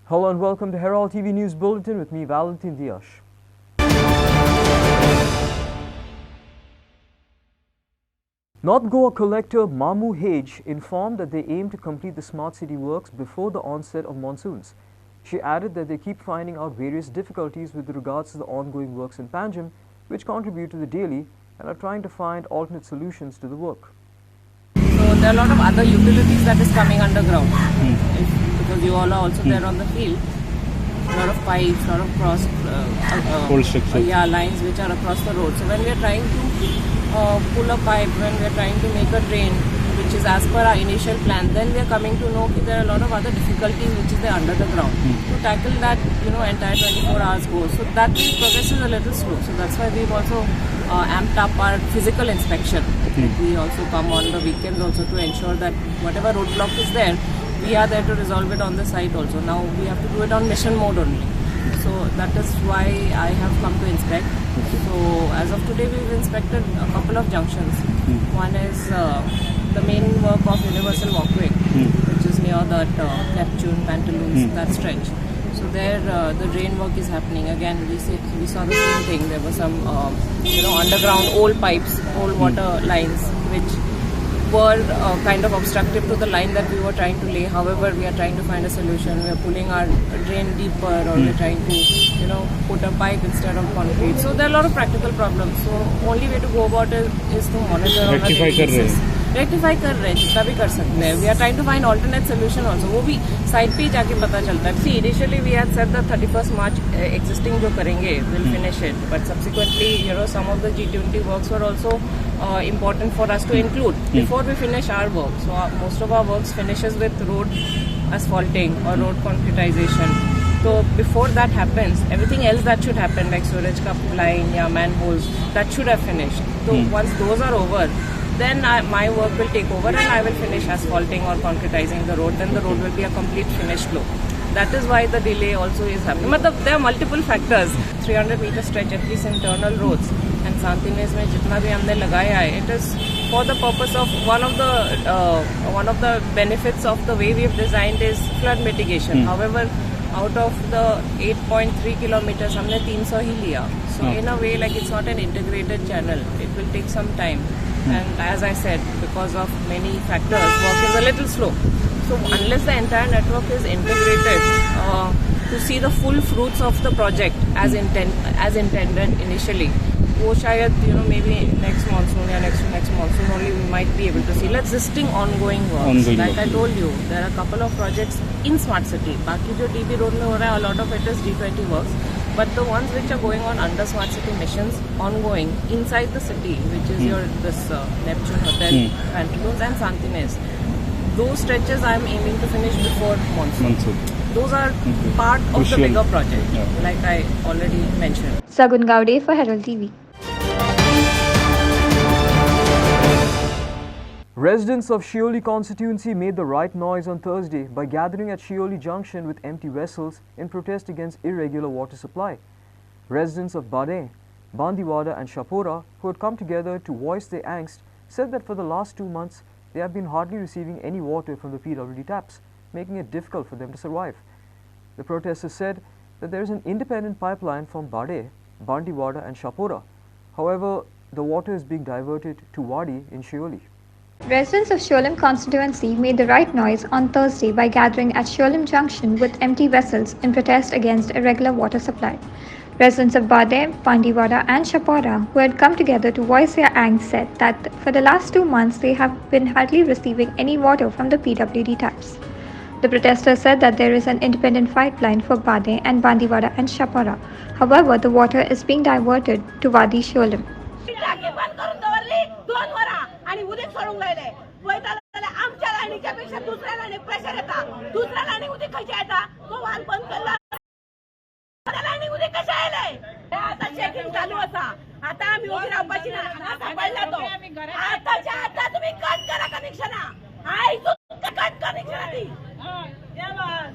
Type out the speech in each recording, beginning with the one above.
Hello and welcome to Herald TV News Bulletin with me, Valentin Diash. North Goa collector Mamu Hage informed that they aim to complete the smart city works before the onset of monsoons. She added that they keep finding out various difficulties with regards to the ongoing works in Panjim, which contribute to the daily, and are trying to find alternate solutions to the work. So there are a lot of other utilities that is coming underground. Because you all are also there on the field. A lot of pipes, a lot of cross lines which are across the road. So when we are trying to pull a pipe, when we are trying to make a drain, which is as per our initial plan, then we are coming to know that there are a lot of other difficulties which is there under the ground. To tackle that, entire 24 hours goes. So that progress is a little slow. So that's why we've also amped up our physical inspection. We also come on the weekends also to ensure that whatever roadblock is there, we are there to resolve it on the site also. Now we have to do it on mission mode only. So that is why I have come to inspect. So as of today we've inspected a couple of junctions. One is the main work of Universal Walkway, which is near that Neptune, Pantaloons, that stretch. So there the drain work is happening. Again we saw the same thing. There were some underground old pipes, old water lines which were kind of obstructive to the line that we were trying to lay. However, we are trying to find a solution. We are pulling our drain deeper, or we are trying to, put a pipe instead of concrete. So there are a lot of practical problems. So only way to go about it is to monitor on a daily basis. Rectify कर रहे हैं जितना भी कर सकते हैं. We are trying to find alternate solution also. वो भी साइड पे जाके पता चलता है. See, initially we had said that 31st March existing जो करेंगे will finish it, but subsequently some of the G20 works were also important for us to include before we finish our work. So most of our works finishes with road asphalting or road concretization. So before that happens, everything else that should happen like storage cup line, manholes, that should have finished. So once those are over, then my work will take over and I will finish asphalting or concretizing the road. Then the road will be a complete finished flow. That is why the delay also is happening. There are multiple factors. 300-meter stretch, at least internal roads. And Santinez mein jitna bhi humne lagaya hai, it is for the purpose of one of the benefits of the way we have designed is flood mitigation. However, out of the 8.3 kilometers, हमने 300 ही लिया. So in a way, like it's not an integrated channel. It will take some time. And as I said, because of many factors, work is a little slow. So unless the entire network is integrated, to see the full fruits of the project as intended initially, वो शायद maybe next monsoon or next to next monsoon only we might be able to see existing ongoing works. Like I told you, there are a couple of projects in Smart City. बाकी जो DB road में हो रहा है, a lot of it is G20 works. But the ones which are going on under Smart City missions ongoing inside the city, which is this Neptune Hotel, Pantaloons and Santinez, those stretches I am aiming to finish before monsoon. Those are part of the bigger project, like I already mentioned. Sagun Gaude for Herald TV. Residents of Shioli constituency made the right noise on Thursday by gathering at Shioli Junction with empty vessels in protest against irregular water supply. Residents of Bade, Bandiwada and Shapora, who had come together to voice their angst, said that for the last 2 months they have been hardly receiving any water from the PWD taps, making it difficult for them to survive. The protesters said that there is an independent pipeline from Bade, Bandiwada and Shapora. However, the water is being diverted to Wadi in Shioli. Residents of Sholam constituency made the right noise on Thursday by gathering at Sholam Junction with empty vessels in protest against irregular water supply. Residents of Bade, Pandiwada and Shapora, who had come together to voice their angst, said that for the last 2 months they have been hardly receiving any water from the PWD taps. The protesters said that there is an independent pipeline for Bade and Bandiwada and Shapora. However, the water is being diverted to Wadi Sholam. आणि उदिक सोडून गेले वैताला आमच्या लाईनीच्या पेक्षा दुसऱ्या लाईनी pressure येता दुसऱ्या लाईनी उदिक कशा येता तो वाल बंद केला त्या लाईनी उदिक कशा आले आता चेकिंग चालू असा आता आम्ही उभी राहपाची ना आता पडला तो आताच्या आता तुम्ही कट करा कनेक्शन हाय कट कनेक्शन ती या बस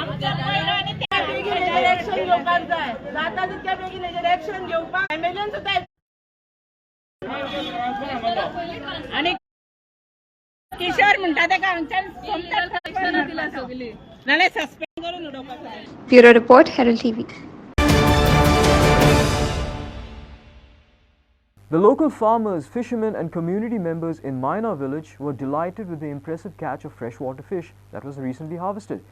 आमच्या लाईनी त्या बेगीन डायरेक्शन लोकांचं आहे जाता तितक्या बेगीन डायरेक्शन घेऊन एम्ब्युलन्स होता आणि किशोर म्हणतात का आमच्या दिला सगळी नाल्यार सस्पेंड करून उडोवपाक. Bureau Report, Herald TV. The local farmers, fishermen and community members in Maina village were delighted with the impressive catch of freshwater fish that was recently harvested.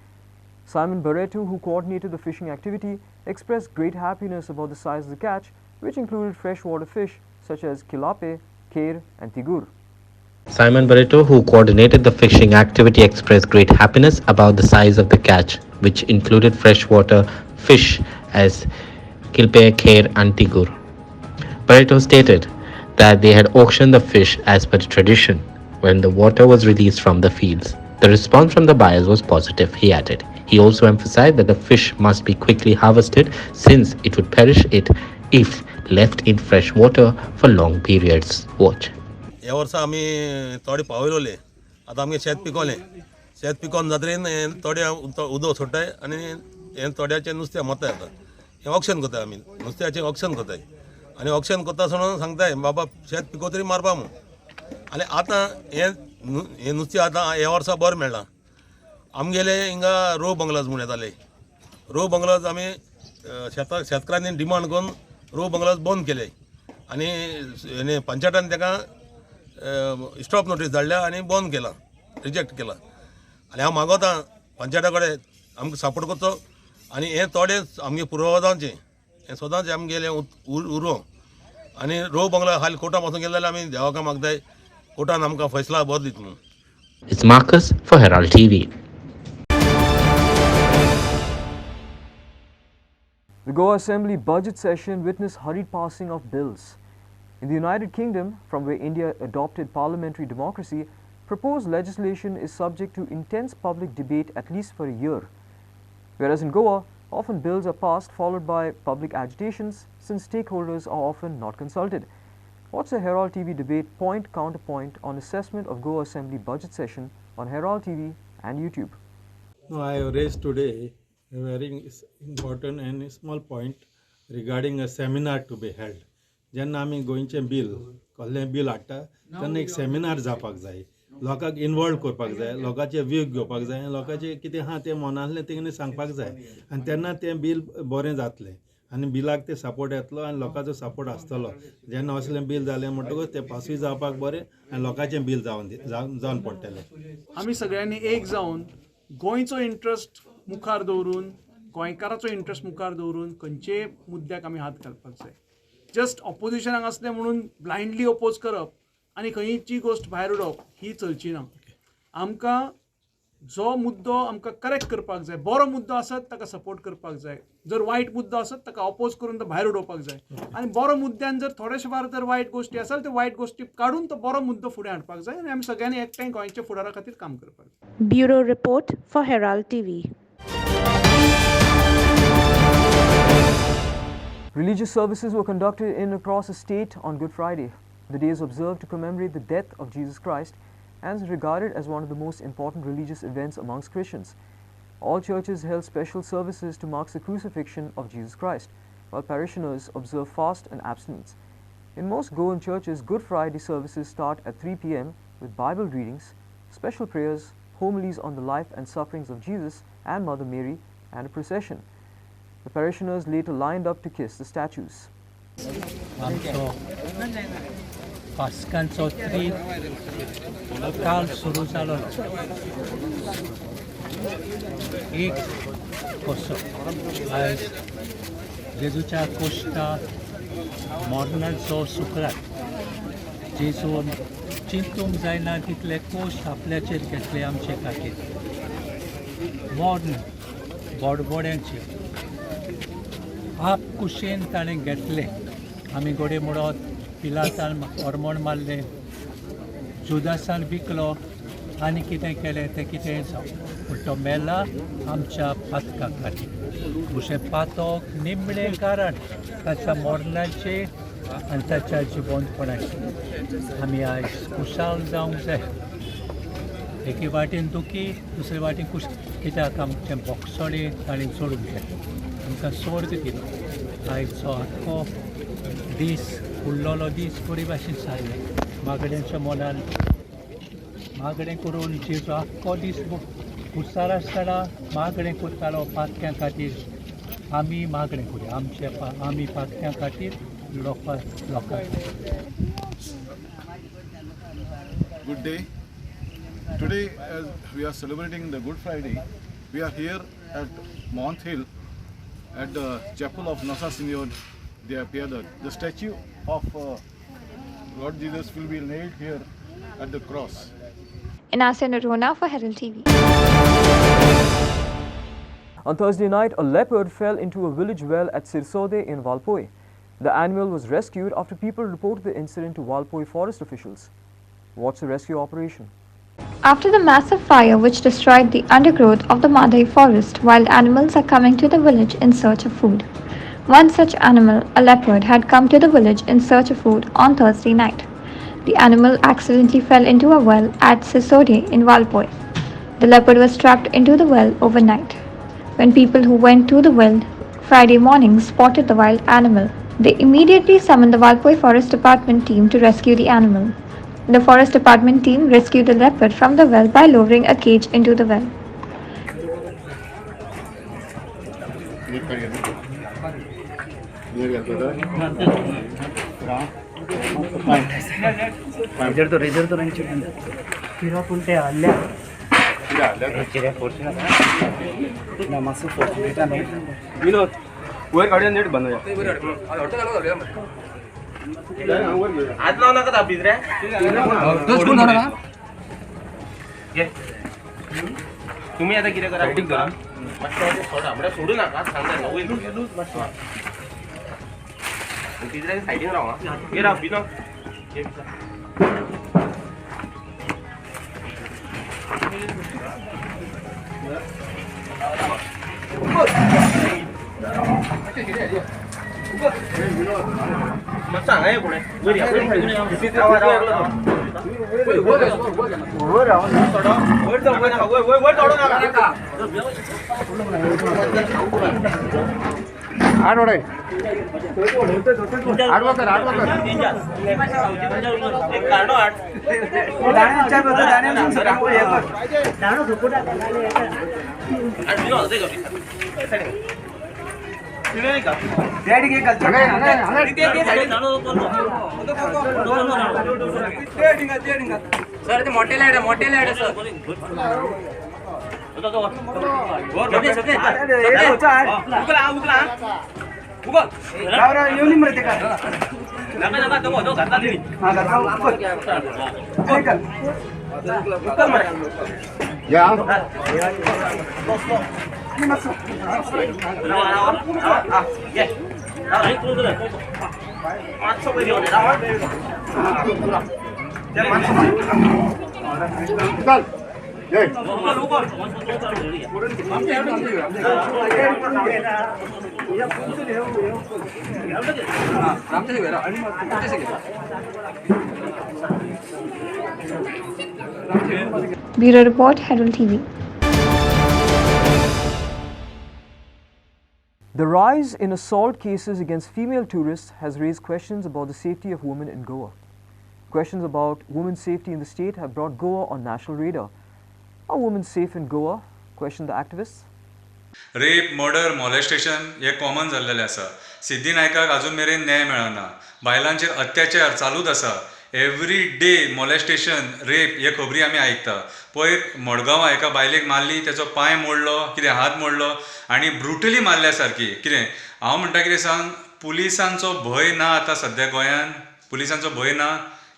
Simon Barreto, who coordinated the fishing activity, expressed great happiness about the size of the catch, which included freshwater fish such as kilape, kher and tigur. Simon Barreto, who coordinated the fishing activity, expressed great happiness about the size of the catch, which included freshwater fish as kilpe, kher and tigur. Barreto stated that they had auctioned the fish as per tradition when the water was released from the fields. The response from the buyers was positive, he added. He also emphasized that the fish must be quickly harvested since it would perish if left in fresh water for long periods. Watch. ह्या वर्सा आमी थोडे पावयलोले आतां आमगे शेत पिकोवन जातरेन थोडे उदक सोडटाय आनी हे थोड्याचें नुस्तें मारताय आतां हें ऑक्शन करताय आमी नुस्त्याचें ऑक्शन करताय आनी ऑक्शन करता आसतना सांगताय बाबा शेत पिकोवतरी मारपा म्हूण आनी आतां हें नुस्तें आतां ह्या वर्सा बरें मेळ्ळां आमगेले हिंगा रो बंगलाज म्हूण येताले रो बंगलाज आमी शेतकारांनी डिमांड करून रो बंगलाज बंद केले आनी पंचायतान ताका स्टॉप नोटीस धाडल्या आनी बंद केला रिजेक्ट केला आनी हांव मागोता पंचायता कडेन आमकां सपोर्ट करचो आनी हे थोडे आमगे पुर्वजांचे हे सदांचे आमगेले उरो आनी रो बंगला हाल कोर्टान वचून गेले जाल्यार आमी देवाक मागताय कोर्टान आमकां फैसला बरो दित म्हणून. It's Marcus for Herald TV. The Goa Assembly budget session witnessed hurried passing of bills. In the United Kingdom, from where India adopted parliamentary democracy, proposed legislation is subject to intense public debate at least for a year. Whereas in Goa, often bills are passed followed by public agitations since stakeholders are often not consulted. Watch the Herald TV debate point counterpoint on assessment of Goa Assembly budget session on Herald TV and YouTube. No, I have raised today a very important and small point regarding a seminar to be held. जेन्ना आमी गोंयचें बील कसलें बील हाडटा तेन्ना एक seminar जावपाक जाय लोकांक इनवॉल्व करपाक जाय लोकांचे व्यू घेवपाक जाय लोकांचें कितें आहा तें मनांतलें तेंगे सांगपाक जाय आनी तेन्ना तें बील बरें जातलें आनी बिलाक ते सपोर्ट येतलो आनी लोकांचो सपोर्ट आसतलो जेन्ना असलें बील जालें म्हणटकूच तें पासूय जावपाक बरें आनी लोकांचें बील जावन पडटलें. आमी सगळ्यांनी एक जावन गोंयचो इंट्रस्ट मुखार दवरून गोंयकाराचो इंट्रस्ट मुखार दवरून खंयचेय मुद्द्याक आमी हात घालपाक जाय. जस्ट ऑपोजिशनाक असलें म्हणून ब्लायंडली ओपोज करप आनी खंयची गोश्ट भायर उडोवप ही चलची ना. आमकां जो मुद्दो आमकां करेक्ट करपाक जाय बरो मुद्दो आसत ताका सपोर्ट करपाक जाय जर वायट मुद्दो आसत ताका ऑपोज करून तो भायर उडोवपाक जाय आनी बरो मुद्द्यान जर थोडेशे फार जर वायट गोश्टी आसत त्यो वायट गोश्टी काडून तो बरो मुद्दो फुडें हाडपाक जाय आनी आमी सगळ्यांनी एकठांय गोंयच्या फुडारा खातीर काम करपाक जाय. Bureau Report for Herald TV. Religious services were conducted in across the state on Good Friday. The day is observed to commemorate the death of Jesus Christ and is regarded as one of the most important religious events amongst Christians. All churches held special services to mark the crucifixion of Jesus Christ, while parishioners observe fast and abstinence. In most Goan churches, Good Friday services start at 3 p.m. with Bible readings, special prayers, homilies on the life and sufferings of Jesus and Mother Mary, and a procession. The parishioners later lined up to kiss the statues. आमचो पास्कांचो त्रीत काल सुरू जालो एक कसो आयज जेजूच्या कोश्टार मरणाचो सुकरार जेजून चिंतूंक जायना तितले कोश्ट आपल्याचेर घेतले आमचे खातीर मरण बडबड्यांचेर आप कुशेन ताणें घेतले आमी गोडे म्हणत पिलासान हरमोण मारले जुदासान विकलो आनी कितें केलें तें कितेंय जावं पूण तो मेला आमच्या पातका खातीर अशें पातक निमणें कारण ताच्या मरणाचें आनी ताच्या जिवंतपणाचें आमी आयज खुशाल जावंक जाय एके वाटेन दुखी दुसरे वाटेन खुश कित्याक आमचें बोगसोडे ताणें जोडूंक जाय आमकां स्वर्ग दिलो आयचो आख्खो दीस उरलोलो दीस बरे भाशेन सारले मागड्यांच्या मनान मागणें करून जेजू आख्खो दीस कुसार आसतना मागणें करतालो पातक्यां खातीर आमी मागणें करूया आमी पातक्यां खातीर लोकांक. Good day. Today, as we are celebrating the Good Friday, we are here at Mount Hill at the chapel of Nossa Senhora de Piedade. The statue of Lord Jesus will be nailed here at the cross. Inasya Narona for Herald TV. On Thursday night, a leopard fell into a village well at Sirsode in Valpoi. The animal was rescued after people reported the incident to Valpoi forest officials. Watch the rescue operation. After the massive fire which destroyed the undergrowth of the Madhai forest, wild animals are coming to the village in search of food. One such animal, a leopard, had come to the village in search of food on Thursday night. The animal accidentally fell into a well at Sisode in Valpoi. The leopard was trapped into the well overnight. When people who went to the well Friday morning spotted the wild animal, they immediately summoned the Valpoi Forest Department team to rescue the animal. The Forest Department team rescued the leopard from the well by lowering a cage into the well. तुम्ही आता किती करा सोडू नका साईडीन राहा हे राहा बिना मग सांगा पुढे सर ते मोठे light sir Bureau Report, Herald TV. The rise in assault cases against female tourists has raised questions about the safety of women in Goa. Questions about women's safety in the state have brought Goa on national radar. Are women safe in Goa? Questioned the activists. Rape murder molestation हे common जाल्लेलें आसा. सिद्धिनायकाक अजून मेरेन न्याय मेळना. बायलांचेर अत्याचार चालूच आसा. एवरी डे मॉलेस्टेशन रेप हे खबरी आमी आयकता. पयर मडगांवां एका बायलेक मारली, तेचो पांय मोडलो, कितें हात मोडलो आनी ब्रुटली मारल्या सारकी. कितें हांव म्हणटा कितें सांग, पुलिसांचो भंय ना आतां सद्या गोंयान. पुलिसांचो भंय ना.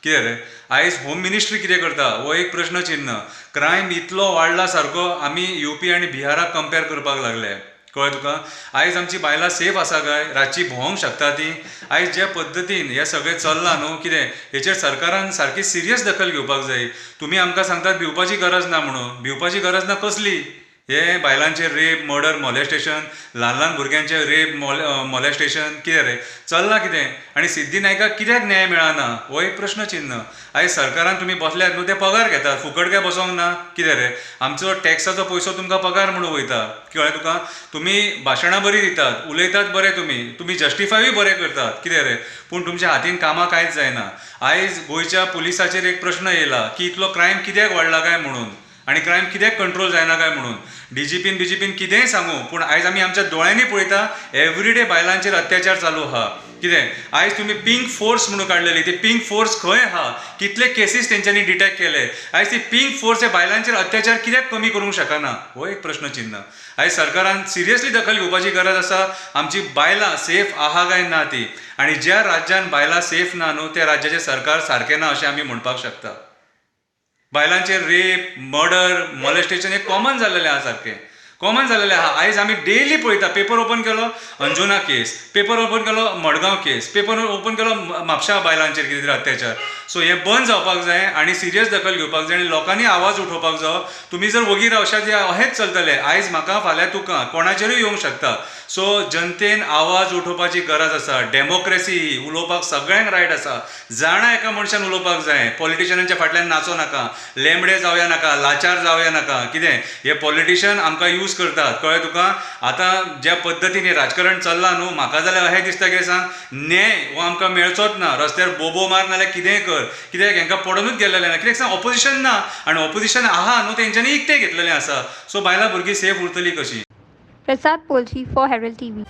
कितें रे आयज होम मिनिस्ट्री कितें करता हो एक प्रश्न चिन्ह. क्रायम इतलो वाडला सारको आमी UP आनी बिहाराक कंपेर करपाक लागले. कळ्ळें तुका. आयज आमची बायलां सेफ आसा काय? रातची भोंवंक शकता ती? आयज ज्या पद्दतीन हें सगळें चल्लां न्हू, कितें हेचेर सरकारान सारकी सिरियस दखल घेवपाक जाय. तुमी आमकां सांगतात भिवपाची गरज ना म्हणून. भिवपाची गरज ना कसली? हे बायलांचे रेप मर्डर मॉलेस्टेशन, ल्हान ल्हान भुरग्यांचे रेप मॉलेस्टेशन कितें रे चल्लां कितें? आनी सिद्धिनायकाक कित्याक न्याय मेळना हो एक प्रश्न चिन्ह. आयज सरकारान तुमी बसल्यात न्हू, ते पगार घेतात, फुकट काय बसोंक ना. कितें रे आमचो टॅक्साचो पयसो तुमकां पगार म्हणून वयता. कळ्ळें तुका. तुमी भाशणां बरी दितात, उलयतात बरें, तुमी जस्टिफायूय बरें करतात. कितें रे पूण तुमच्या हातीन कामां कांयच जायना. आयज गोंयच्या पुलिसाचेर एक प्रश्न येयला की इतलो क्रायम कित्याक वाडला काय म्हणून. आनी क्रायम कित्याक कंट्रोल जायना काय म्हणून डीजीपीन कितेंय सांगू पूण आयज आमी आमच्या दोळ्यांनी पळयता एवरीडे बायलांचेर अत्याचार चालू आहा कितें आयज तुमी पिंक फोर्स म्हणून काडलेली ती पिंक फोर्स खंय आहा कितले केसीस तेंच्यांनी डिटेक्ट केले आयज ती पिंक फोर्स हे बायलांचेर अत्याचार कित्याक कमी करूंक शकना हो एक प्रश्नचिन्ह आयज सरकारान सिरियसली दखल घेवपाची गरज आसा आमची बायलां सेफ आहा काय ना ती आनी ज्या राज्यान बायलां सेफ ना न्हू त्या राज्याचें सरकार सारकें ना अशें आमी म्हणपाक शकता बायलांचेर रेप मर्डर मॉलेस्टेशन हे कॉमन जाल्लेलें आहा सारकें कॉमन जाल्लेलें आहा आयज आमी डेली पळयता पेपर ओपन केलो अंजुना केस पेपर ओपन केलो मडगांव केस पेपर ओपन केलो म्हापशा बायलांचेर कितें तरी अत्याचार सो हे बंद जावपाक जाय आनी सिरियस दखल घेवपाक जाय आनी लोकांनी आवाज उठोवपाक जाय तुमी जर वगीर रावशात अहेंच चलतलें आयज म्हाका फाल्यां तुका कोणाचेरूय येवंक शकता सो जनतेन आवाज उठोवपाची गरज आसा डेमोक्रेसी उलोवपाक सगळ्यांक रायट आसा जाणा एका मनशान उलोवपाक जाय पॉलिटिशियनांच्या फाटल्यान नाचो नाका लेंबडे जावया नाका लाचार जावया नाका कितें हे पॉलिटिशियन आमकां यूज करतात कळ्ळें तुका आतां ज्या पद्दतीन हे राजकारण चल्लां न्हू म्हाका जाल्यार अहें दिसता की सांग न्याय हो आमकां मेळचोच ना रस्त्यार बोबो मार नाल्यार कितेंय कर कित्याक हांकां पडोनूच गेल्लेलें ना कित्याक सांग ऑपोजिशन ना आनी ऑपोजिशन आहा न्हू तेंच्यांनी इकतें घेतलेलें आसा सो बायलां भुरगीं सेफ उरतलीं कशीं Prasad Polji for Herald TV.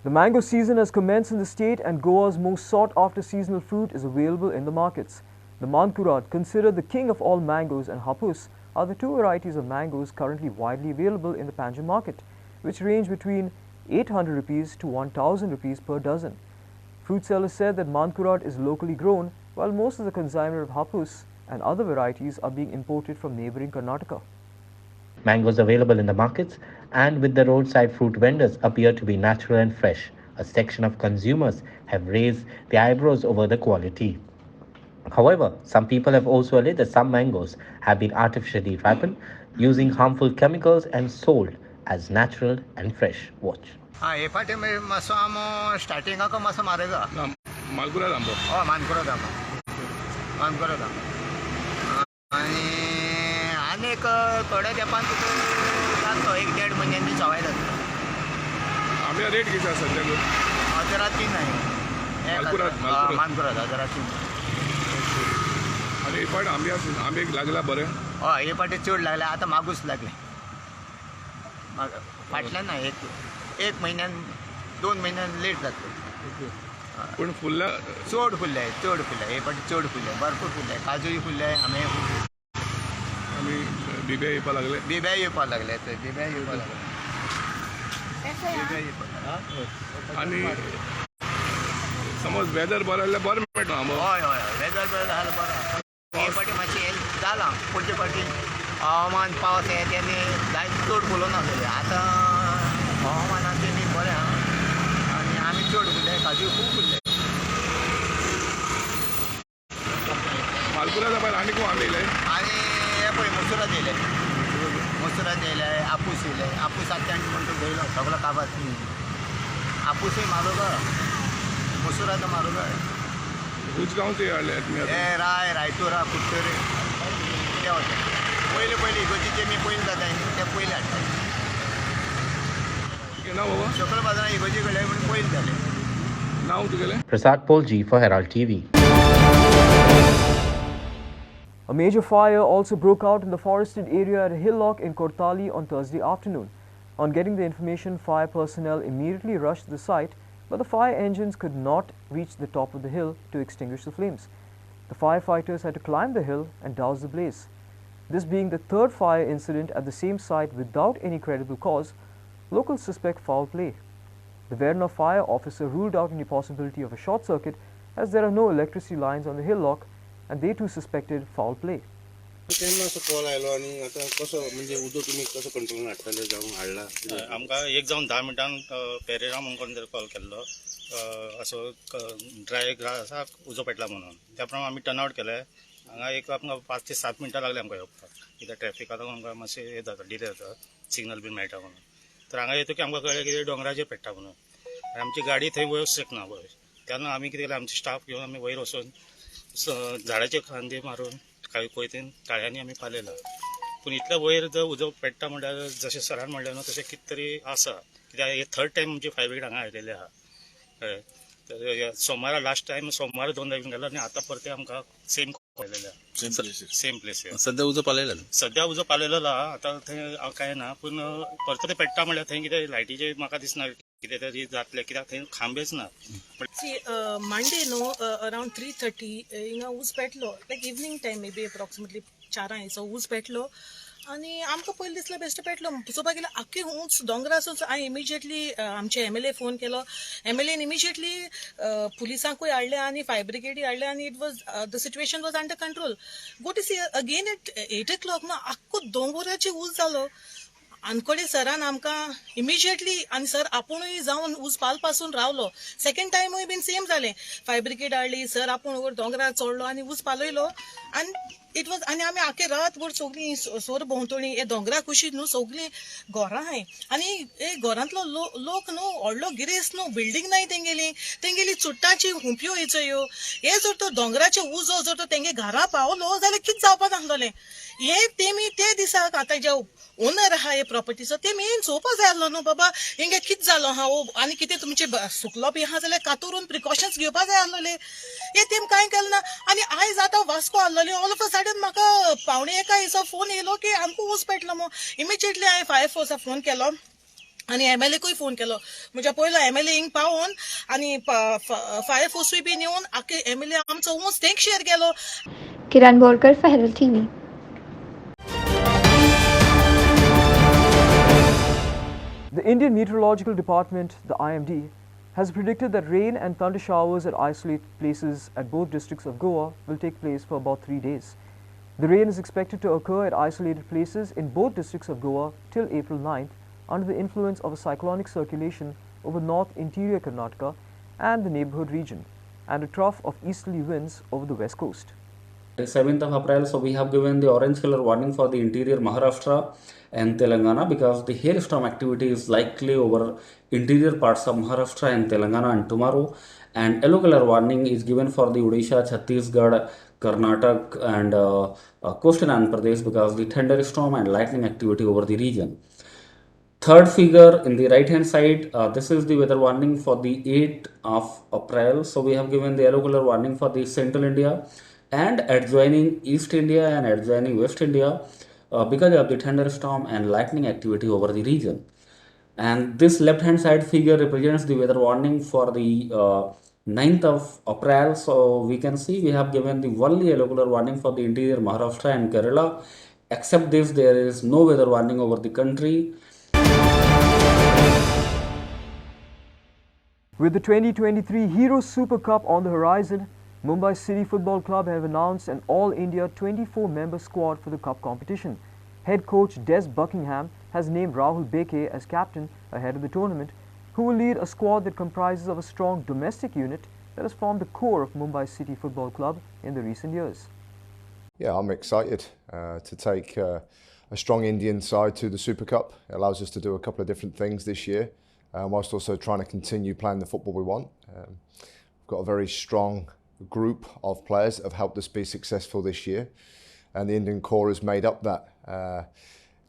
The mango season has commenced in the state and Goa's most sought-after seasonal fruit is available in the markets. The Mankurat, considered the king of all mangoes, and Hapus are the two varieties of mangoes currently widely available in the Panjim market, which range between 800 rupees to 1000 rupees per dozen. Fruit sellers said that Mankurat is locally grown, while most of the consignment of Hapus and other varieties are being imported from neighboring Karnataka. Mangoes available in the markets and with the roadside fruit vendors appear to be natural and fresh. A section of consumers have raised their eyebrows over the quality. However, some people have also alleged that some mangoes have been artificially ripened using harmful chemicals and sold as natural and fresh. Watch. हे फाटी मातसो आमो स्टार्टिंगाक मातसो म्हारग मालकुरा आंबो हय मानकुराद आंबो आनी आनीक थोड्या तेंपान तुका जातलो 1-1.5 म्हयन्यांनी सवाय जातलो आंब्या रेट किती आसा सद्याक 1003 आहे मानकुराद 1003 आनी हे फाट आंब्याक लागला बरें हय हे फाटी चड लागले आतां मागूच लागले फाटल्यान ना एक म्हयन्यान 2 म्हयन्यान लेट जातलो पूण फुल्ला चड फुल्ले हे फाटी चड फुल्ले भरपूर फुल्ले काजूय फुल्ले आमे आमी बिब्या येवपाक लागले बिब्या येवपाक लागले आनी समज वेदर बरो जाल्यार बरो मेळटा आंबो हय वेदर बरो जाल्यार बरो हे फाटी मातशें हें जालां पुढचे फाटी हवामान पावस हे तेणी जायत चड फुलोवन आसलेले आतां हवामानान तेणी बरें आहा आनी आमी चड फुल्ले काजू खूब फुल्ले मालकुरा भायर आनी खूब आंबे येयले आनी हे पळय मसुरात येयले आपूस येयले आपूस आतां म्हणटा घेयलो सगळो काबार आपूसय म्हारग मसुरात म्हारग उजगांवचे हाडले हे रायतुरा कुट्टरे ते वता पयलीं इगोजीचे मी पयलीं जाता ते पयलीं हाडटा नांव बाबा सकल बाजारात इगोजी कडले म्हणून पयलीं जाले नांव तुगेलें Prasad Polji for Herald TV. A major fire also broke out in the forested area at a hillock in Kortali on Thursday afternoon. On getting the information, fire personnel immediately rushed to the site, but the fire engines could not reach the top of the hill to extinguish the flames. The firefighters had to climb the hill and douse the blaze. This being the third fire incident at the same site without any credible cause, locals suspect foul play. The Verna fire officer ruled out any possibility of a short circuit as there are no electricity lines on the hillock, and they too suspected foul play. केन्ना असो call आयलो आनी आतां कसो म्हणजे उदक तुमी कसो कंट्रोलान हाडटले जावं हाडला आमकां 1 जावन 10 मिनटांक पेरेरा म्हणून कोण तरी कॉल केल्लो असो ड्राय ग्रासाक उजो पेटला म्हणून त्या प्रमाणे आमी टर्न आवट केले हांगा एक आमकां 5 ते 7 मिनटां लागले आमकां येवपाक कित्याक ट्रॅफिक आतां आमकां मातशें हें जाता डिले जाता सिग्नल बीन मेळटा म्हणून तर हांगा येतकीर आमकां कळ्ळें की दोंगराचेर पेट्टा म्हणून आनी आमची गाडी थंय वच शकना वयर तेन्ना आमी कितें केलें आमचे स्टाफ घेवन आमी वयर वचून झाडाचे खांदे मारून कोयतेन ताळ्यांनी आमी पालयला पूण इतल्या वयर जर उजो पेट्टा म्हणल्यार जशें सरान म्हणलें न्हू तशें कितें तरी आसा कित्याक हे थर्ड टायम आमची फायर ब्रिगेड हांगा आयलेले आहा कळ्ळें तर सोमारा लास्ट टायम सोमारा 2 गेलो आनी आतां परते आमकां सेम सेम प्लेस सध्या उजो पालयला सध्या उजो पालयलो आहा आतां थंय कांय ना पूण परत ते पेट्टा म्हळ्यार थंय कितें लायटीचे म्हाका दिसना कितें तरी जातलें कित्याक थंय खांबेच ना. Monday, around 3:30, हिंगा ऊस पेटलो, like evening time may be approximately 4 so ऊस पेटलो आनी आमकां पयलीं दिसलें बेश्टो पेटलो चोवपाक गेल्यार आख्खे ऊस दोंगरासून हांवें इमिजिएटली आमचे MLA फोन केलो. MLAन इमिजिएटली पुलिसांकूय हाडले आनी फायर ब्रिगेडी हाडले आनी it was the situation was under control. Go to see again at 8 o'clock ना आख्खो दोंगराचे ऊस जालो. आनकोडे सरान आमकां इमिजिएटली आनी सर आपुणूय जावन ऊस पासून रावलो. सेकंड टायमूय बीन सेम जालें. फायर ब्रिगेड हाडली, सर आपूण वयर दोंगरार चडलो आनी ऊस पालयलो आनी इट वॉज आनी आमी आख्खे रात भर सगळीं सोर भोंवतणी हे दोंगरा कुशीत न्हू सगळीं घरां हाय आनी हे घरांतलो लोक न्हू व्हडलो गिरेस्त न्हू बिल्डींग नाय तेंगेली चुट्टाची हुंप्यो हेचयो हे जर तो दोंगराचे ऊस जर तो तेंगे घरा पावलो जाल्यार कितें जावपाक आसलोलें. हे तेमी ते दिसाक आतां जे ओनर आहा हे प्रॉपर्टीचो ते मेन चोवपा जाय आसलो न्हू बाबा हिंगे कितें जालो आहा आनी कितें तुमचे सुकलो बी आहा जाल्यार कातरून प्रिकॉशन्स घेवपा जाय आसलोले. हे तेम कांय केलें ना आनी आयज आतां वास्को आसलोली ऑल ऑफ अ सडन म्हाका पावणे एका हिचो फोन येयलो की आमकां ऊस पेटलो मो. इमिजिएटली हांवें फायर फोर्साक फोन केलो आनी MLAकूय फोन केलो. म्हणजे पयलो MLA हिंग पावोन आनी फायर फोर्सूय बीन येवन आख्खे MLA आमचो ऊस तेंक शेर गेलो. किरण Borkar for Herald TV. The Indian Meteorological Department, the IMD, has predicted that rain and thunder showers at isolated places at both districts of Goa will take place for about 3 days. The rain is expected to occur at isolated places in both districts of Goa till April 9th under the influence of a cyclonic circulation over north interior Karnataka and the neighborhood region, and a trough of easterly winds over the west coast. 7th of April, so we have given the orange color warning for the interior Maharashtra and Telangana because the hailstorm activity is likely over interior parts of Maharashtra and Telangana and tomorrow, and yellow color warning is given for the Odisha, Chhattisgarh, Karnataka and coastal Andhra Pradesh because the thunderstorm and lightning activity over the region. Third figure in the right hand side, this is the weather warning for the 8th of April. So we have given the yellow color warning for the central India and adjoining East India and adjoining West India because of the thunderstorm and lightning activity over the region. And this left hand side figure represents the weather warning for the 9th of April. So we can see we have given the only yellow color warning for the interior Maharashtra and Kerala. Except this, there is no weather warning over the country. With the 2023 Hero Super Cup on the horizon, Mumbai City Football Club have announced an all-India 24-member squad for the cup competition. Head coach Des Buckingham has named Rahul Beke as captain ahead of the tournament, who will lead a squad that comprises of a strong domestic unit that has formed the core of Mumbai City Football Club in the recent years. Yeah, I'm excited to take a strong Indian side to the Super Cup. It allows us to do a couple of different things this year, whilst also trying to continue playing the football we want. We've got a very strong group of players that have helped us be successful this year, and the Indian core has made up that,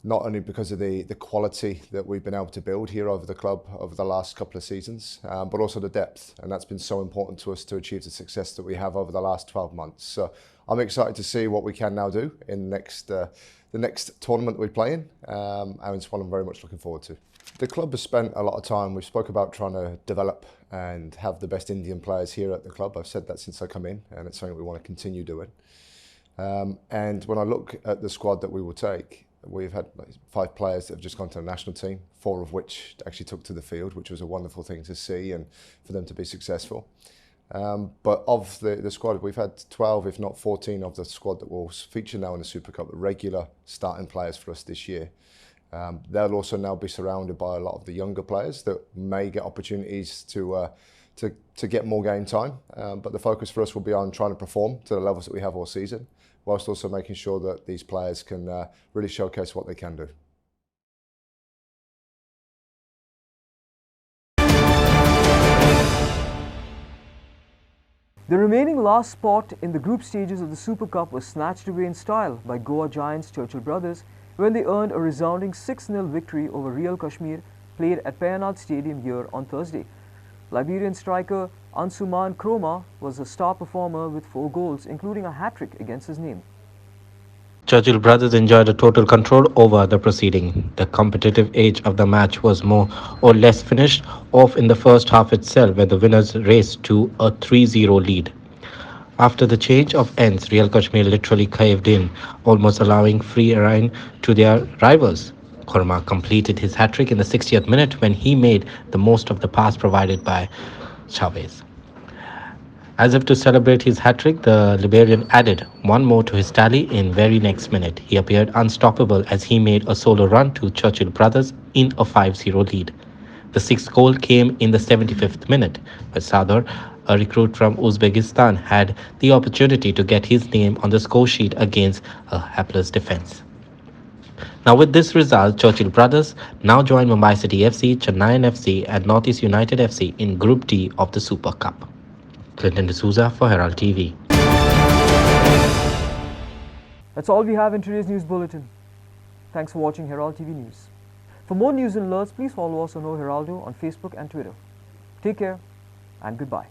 not only because of the quality that we've been able to build here over the club over the last couple of seasons, but also the depth, and that's been so important to us to achieve the success that we have over the last 12 months. So I'm excited to see what we can now do in the next tournament we play in, and it's one I'm very much looking forward to. The club has spent a lot of time, we spoke about trying to develop and have the best Indian players here at the club. I've said that since I come in, and it's something we want to continue doing. And when I look at the squad that we will take, we've had 5 players that have just gone to the national team, 4 of which actually took to the field, which was a wonderful thing to see and for them to be successful. But of the squad, we've had 12, if not 14 of the squad that will feature now in the Super Cup, regular starting players for us this year. They'll also now be surrounded by a lot of the younger players that may get opportunities to get more game time. But the focus for us will be on trying to perform to the levels that we have all season, whilst also making sure that these players can really showcase what they can do. The remaining last spot in the group stages of the Super Cup was snatched away in style by Goa giants Churchill Brothers when they earned a resounding 6-0 victory over Real Kashmir, played at Payanad Stadium here on Thursday. Liberian striker Ansuman Kroma was the star performer with 4 goals, including a hat-trick against his name. Churchill brothers enjoyed a total control over the proceeding. The competitive age of the match was more or less finished off in the first half itself, where the winners raced to a 3-0 lead. After the change of ends, Real Kashmir literally caved in, almost allowing free rein to their rivals. Korma completed his hat-trick in the 60th minute when he made the most of the pass provided by Chavez. As if to celebrate his hat-trick, the Liberian added one more to his tally in very next minute. He appeared unstoppable as he made a solo run to Churchill brothers in a 5-0 lead. The sixth goal came in the 75th minute, where Sador, a recruit from Uzbekistan, had the opportunity to get his name on the score sheet against a hapless defense. Now with this result, Churchill brothers now join Mumbai City FC, Chennai FC and Northeast United FC in Group D of the Super Cup. Clinton D'Souza for Herald TV. That's all we have in today's news bulletin. Thanks for watching Herald TV News. For more news and alerts, please follow us on O Heraldo on Facebook and Twitter. Take care and goodbye.